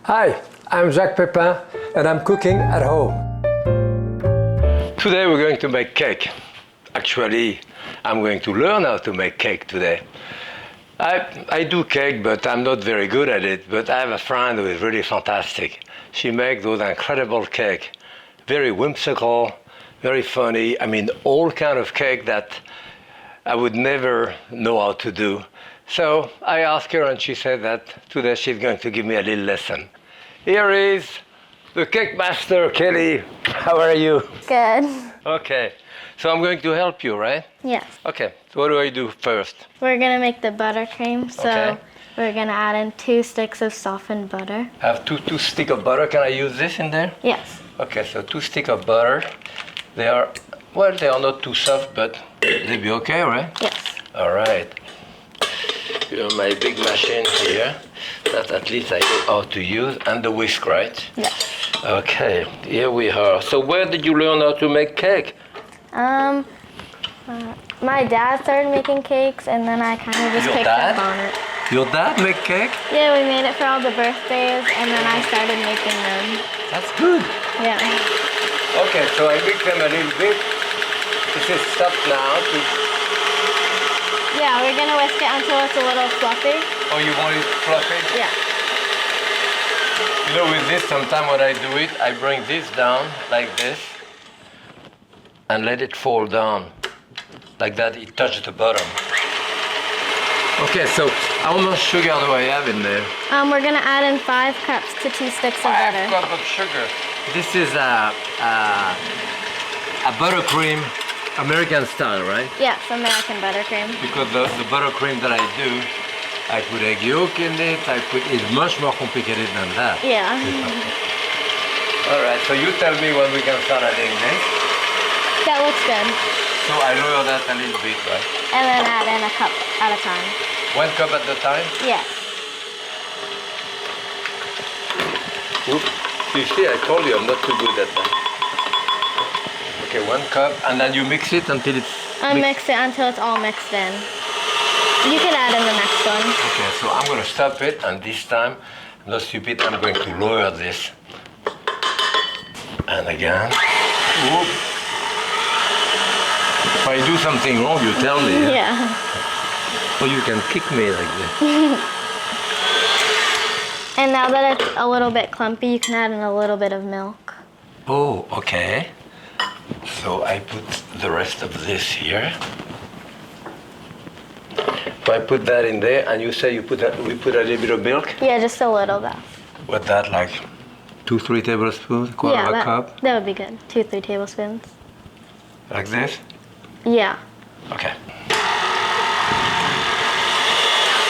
Hi, I'm Jacques Pépin and I'm cooking at home. Today we're going to make cake. Actually, I'm going to learn how to make cake today. I do cake, but I'm not very good at it, but I have a friend who is really fantastic. She makes those incredible cake, very whimsical, very funny. I mean, all kind of cake that I would never know how to do. So I asked her and she said that today she's going to give me a little lesson. Here is the cake master, Kelly. How are you? Good. Okay, so I'm going to help you, right? Yes. Okay, so what do I do first? We're gonna make the buttercream, so Okay. we're gonna add in 2 sticks of softened butter. I have two sticks of butter. Can I use this in there? Yes. Okay, so 2 sticks of butter. They are not too soft, but they'll be okay, right? Yes. All right. You know, my big machine here that at least I know how to use, and the whisk, right? Yes. Okay, here we are. So where did you learn how to make cake? My dad started making cakes, and then I kind of just Your picked dad? up on it. Your dad make cake? Yeah, we made it for all the birthdays, and then I started making them. That's good. Yeah. Okay, so I mix them a little bit. This is stuff now. Yeah, we're gonna whisk it until it's a little fluffy. Oh, you want it fluffy? Yeah. You know, with this, sometimes when I do it, I bring this down like this and let it fall down. Like that, it touches the bottom. Okay, so how much sugar do I have in there? We're gonna add in 5 cups to 2 sticks of 5 butter. cups of sugar. This is a buttercream, American style, right? Yes, American buttercream. Because the buttercream that I do, I put egg yolk in it. It's much more complicated than that. Yeah. All right, so you tell me when we can start adding this. That looks good. So I lower that a little bit, right? And then add in a cup at a time. 1 cup at a time? Yes. Oops. You see, I told you I'm not too good at that. Okay, 1 cup, and then you mix it until it's Mix it until it's all mixed in. You can add in the next one. Okay, so I'm going to stop it, and this time, I'm not stupid, I'm going to lower this. And again. Whoop. If I do something wrong, you tell me. Yeah. Or you can kick me like this. And now that it's a little bit clumpy, you can add in a little bit of milk. Oh, okay. So I put the rest of this here. So I put that in there, and you say we put a little bit of milk? Yeah, just a little though. What that, like 2-3 tablespoons, quarter of a cup? That would be good. 2-3 tablespoons. Like this? Yeah. Okay.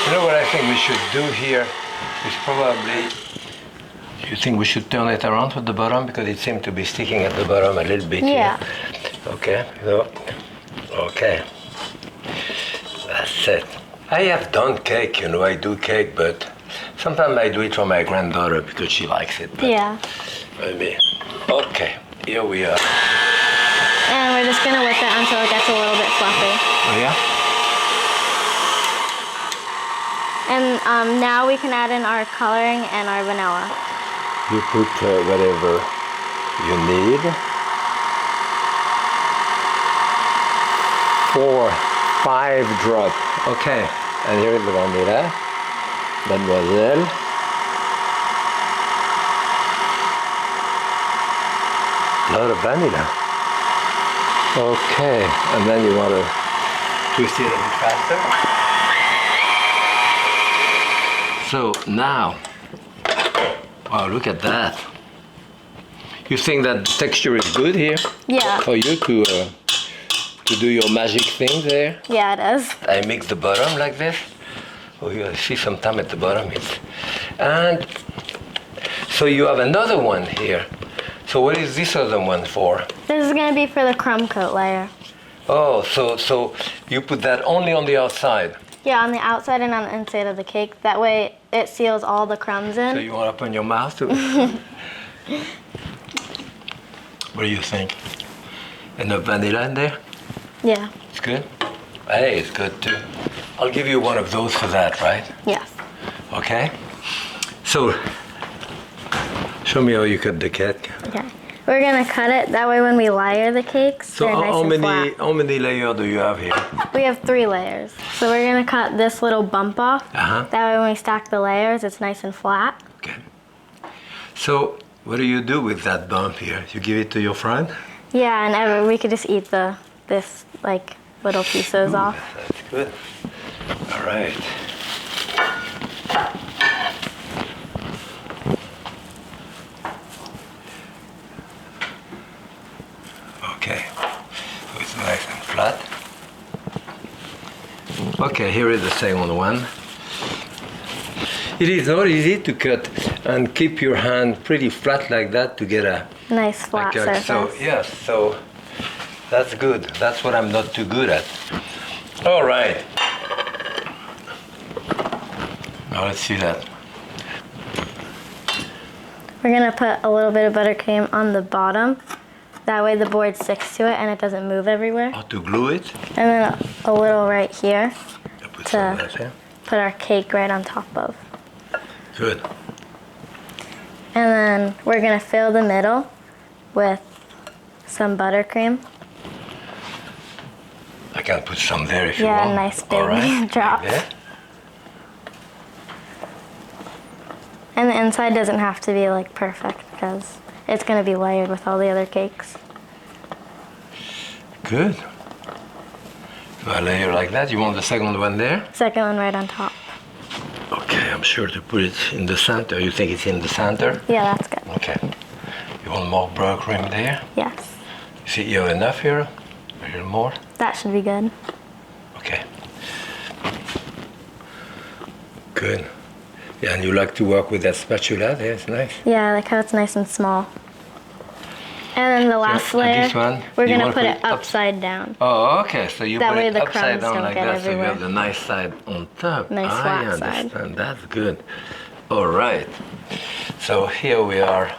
You know what I think we should do here is probably, you think we should turn it around to the bottom because it seems to be sticking at the bottom a little bit Yeah. here. Okay, so, okay. That's it. I have done cake, you know, I do cake, but sometimes I do it for my granddaughter because she likes it. But Yeah. maybe. Okay, here we are. And we're just gonna whip it until it gets a little bit fluffy. Oh yeah? And now we can add in our coloring and our vanilla. You put whatever you need. 4-5 drops. Okay, and here is the vanilla. Mademoiselle. A lot of vanilla. Okay, and then you want to twist it a bit faster. So now, wow, look at that. You think that the texture is good here? Yeah. For you to do your magic thing there? Yeah, it is. I mix the bottom like this. Oh, you see some time at the bottom. And so you have another one here. So what is this other one for? This is gonna be for the crumb coat layer. Oh, so you put that only on the outside. Yeah, on the outside and on the inside of the cake. That way it seals all the crumbs in. So you want to open your mouth too? What do you think? Enough vanilla in there? Yeah. It's good? Hey, it's good too. I'll give you one of those for that, right? Yes. Okay? So, Show me how you cut the cake. Okay. We're gonna cut it. That way when we layer the cakes, So they're nice how and many flat. how many layers do you have here? We have 3 layers. So we're gonna cut this little bump off. Uh-huh. That way when we stack the layers, it's nice and flat. Okay. So what do you do with that bump here? You give it to your friend? Yeah, and we could just eat this like little pieces off. That's good. All right. Okay. So it's nice and flat. Okay, here is the second one. It is not easy to cut and keep your hand pretty flat like that to get a Nice flat surface. so yes, so that's good. That's what I'm not too good at. All right. Now let's see that. We're gonna put a little bit of buttercream on the bottom. That way the board sticks to it and it doesn't move everywhere. How to glue it? And then a little right here I put some of that to there. put our cake right on top of. Good. And then we're gonna fill the middle with some buttercream. I can put some there if you Yeah, want. nice big All right. drop. Like that. And the inside doesn't have to be like perfect because it's gonna be layered with all the other cakes. Good. So I layer like that. You want the second one there? Second one right on top. Okay, I'm sure to put it in the center. You think it's in the center? Yeah, that's good. Okay. You want more buttercream there? Yes, See, you have enough here? A little more? that should be good. Okay. Good. Yeah, and you like to work with that spatula there? It's nice. Yeah, I like how it's nice and small. And then the last and layer, this one, we're you gonna wanna put put it it up- upside down. Oh, okay. So you That put way it the upside crumbs down don't like get that, so you everywhere. have the nice side on top. Nice I flat side. understand. That's good. All right. So here we are.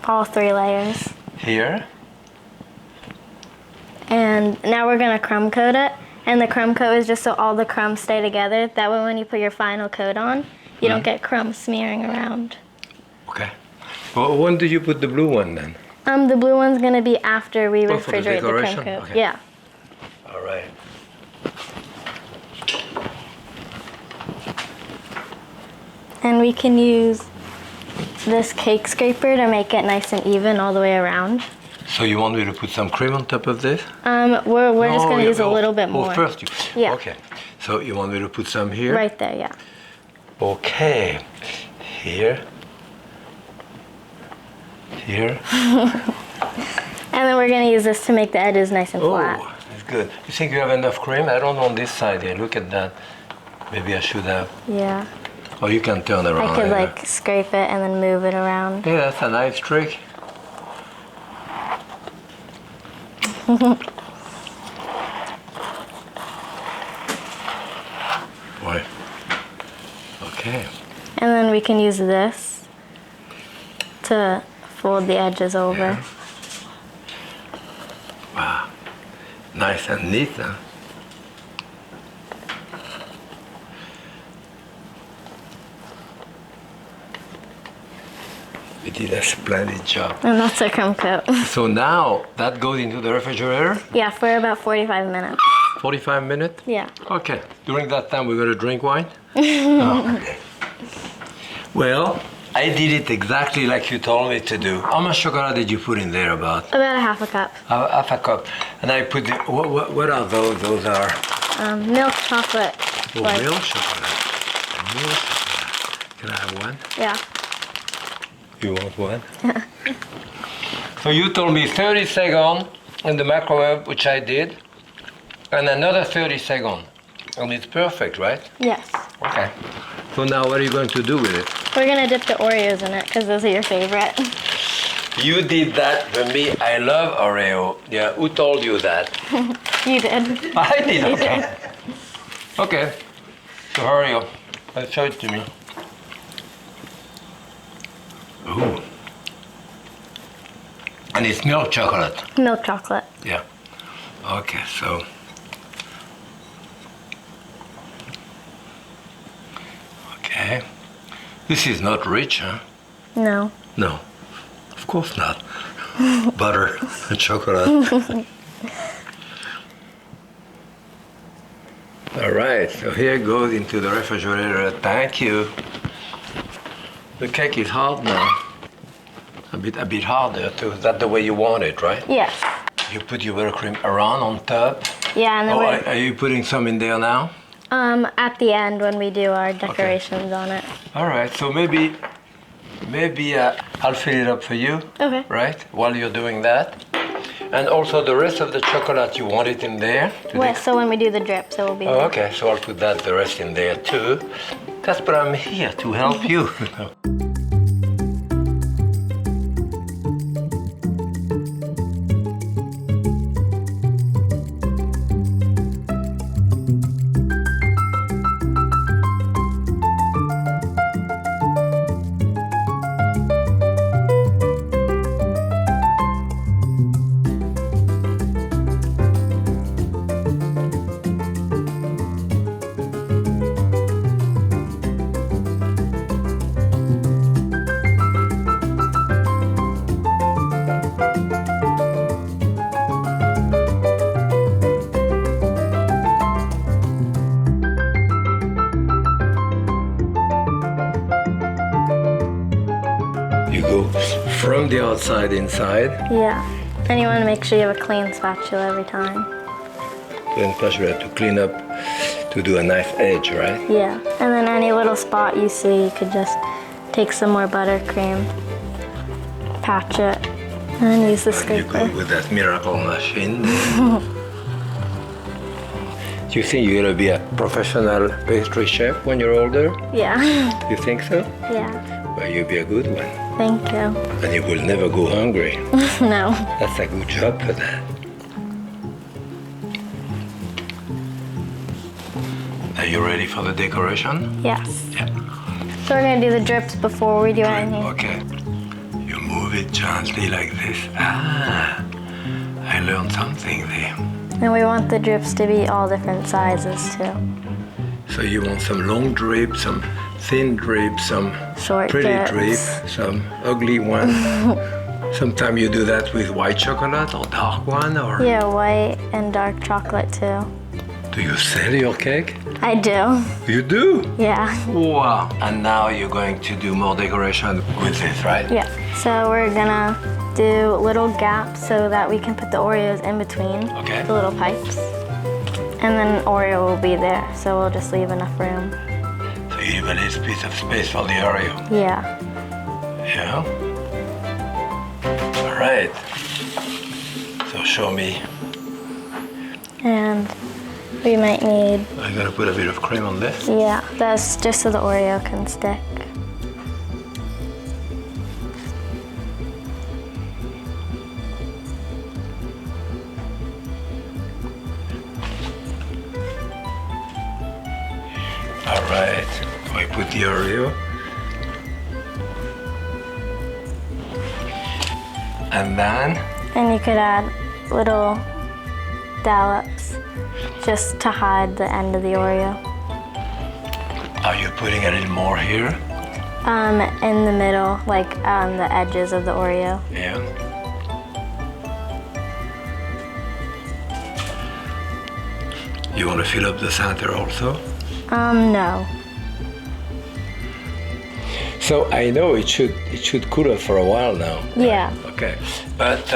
All 3 layers. Here. And now we're gonna crumb coat it. And the crumb coat is just so all the crumbs stay together. That way when you put your final coat on, you don't get crumbs smearing around. Okay. Well, when do you put the blue one then? The blue one's gonna be after we Oh, for the refrigerate the crumb decoration? coat. Okay. Yeah. All right. And we can use this cake scraper to make it nice and even all the way around. So you want me to put some cream on top of this? We're just gonna use a little bit more. Oh, first you. Yeah. Okay. So you want me to put some here? Right there, yeah. Okay. Here. Here. And then we're gonna use this to make the edges nice and flat. Oh, that's good. You think you have enough cream? I don't know on this side here. Look at that. Maybe I should have. Yeah. Oh, you can turn around. I could here. like scrape it and then move it around. Yeah, that's a nice trick. Boy. Okay. And then we can use this to fold the edges over. Yeah. Wow. Nice and neat, huh? We did a splendid job. And that's a crumb coat. So now that goes into the refrigerator. Yeah, for about 45 minutes. 45 minutes. Yeah. Okay. During that time, we're gonna drink wine. Oh, okay. Well, I did it exactly like you told me to do. How much chocolate did you put in there? About About a half a cup. half a cup. And I put the, what are those? Those are Milk chocolate. milk chocolate. Milk chocolate. Can I have one? Yeah. You want one? So you told me 30 seconds in the microwave, which I did, and another 30 seconds. And it's perfect, right? Yes. Okay. So now what are you going to do with it? We're gonna dip the Oreos in it because those are your favorite. You did that for me. I love Oreo. Yeah, who told you that? You did. I did, You okay. did. Okay. So Oreo, show it to me. Ooh. And it's milk chocolate. Milk chocolate. Yeah. Okay, so. Okay. This is not rich, huh? No. No, of course not. Butter and chocolate. All right, so here it goes into the refrigerator. Thank you. The cake is hard now. A bit harder too. Is that the way you want it, right? Yes. You put your buttercream around on top. Yeah, and then Are you putting some in there now? at the end when we do our decorations on it. All right, so maybe I'll fill it up for you. Okay. Right, while you're doing that. And also the rest of the chocolate, you want it in there? Wait, so when we do the drip, so we'll be Oh, there. okay, so I'll put the rest in there too. That's what I'm here to help you. You go from the outside inside. Yeah. And you want to make sure you have a clean spatula every time. Then first you have to clean up to do a nice edge, right? Yeah. And then any little spot you see, you could just take some more buttercream, patch it, and then use the You scraper. go with that miracle machine. Do you think you're gonna be a professional pastry chef when you're older? Yeah. You think so? Yeah. Well, you'll be a good one. Thank you. And you will never go hungry. No. That's a good job for that. Are you ready for the decoration? Yes. Yeah. So we're gonna do the drips before we do anything. Okay. You move it gently like this. Ah, I learned something there. And we want the drips to be all different sizes too. So you want some long drip, some thin drip, some Short pretty drips. drip, some ugly one. Sometimes you do that with white chocolate or dark one, or Yeah, white and dark chocolate too. do you sell your cake? I do. You do? Yeah. Wow. And now you're going to do more decoration with this, right? Yeah. So we're gonna do little gaps so that we can put the Oreos in between Okay. the little pipes. And then Oreo will be there, so we'll just leave enough room. So you leave a little piece of space for the Oreo. Yeah. Yeah. All right. So show me. And we might need, I'm gonna put a bit of cream on this. yeah, that's just so the Oreo can stick. All right. I put the Oreo. And then And you could add little dollops just to hide the end of the Oreo. are you putting a little more here? In the middle, like on the edges of the Oreo. Yeah. You want to fill up the center also? No. So I know it should cool off for a while now. Yeah. Okay. But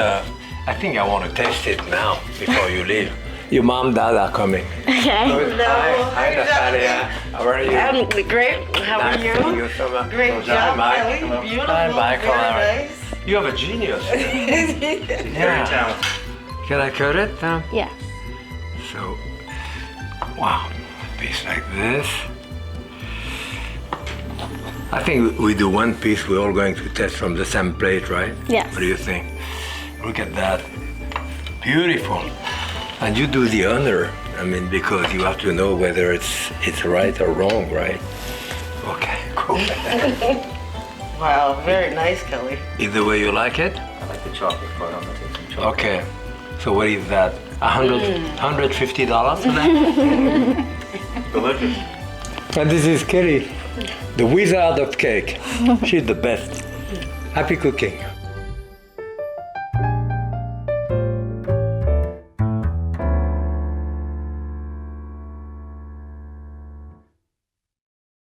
I think I want to taste it now before you leave. Your mom, dad are coming. Okay. Hi, Natalia. How are you? I'm great. How are Nice to meet you? you so much. Great So, job, Mike. Kelly. Beautiful. Hi, Michael. Very How are you? nice. You have a genius. Yeah. Can I cut it? Yeah. So, wow, a piece like this. I think we do one piece. We're all going to test from the same plate, right? Yes. What do you think? Look at that. Beautiful. And you do the honor. I mean, because you have to know whether it's right or wrong, right? Okay, cool. Wow, very nice, Kelly. Is the way you like it? I like the chocolate part. I'm gonna take some chocolate. Okay. So what is that? $150 for that? Delicious. And this is Kelly, the wizard of cake. She's the best. Happy cooking.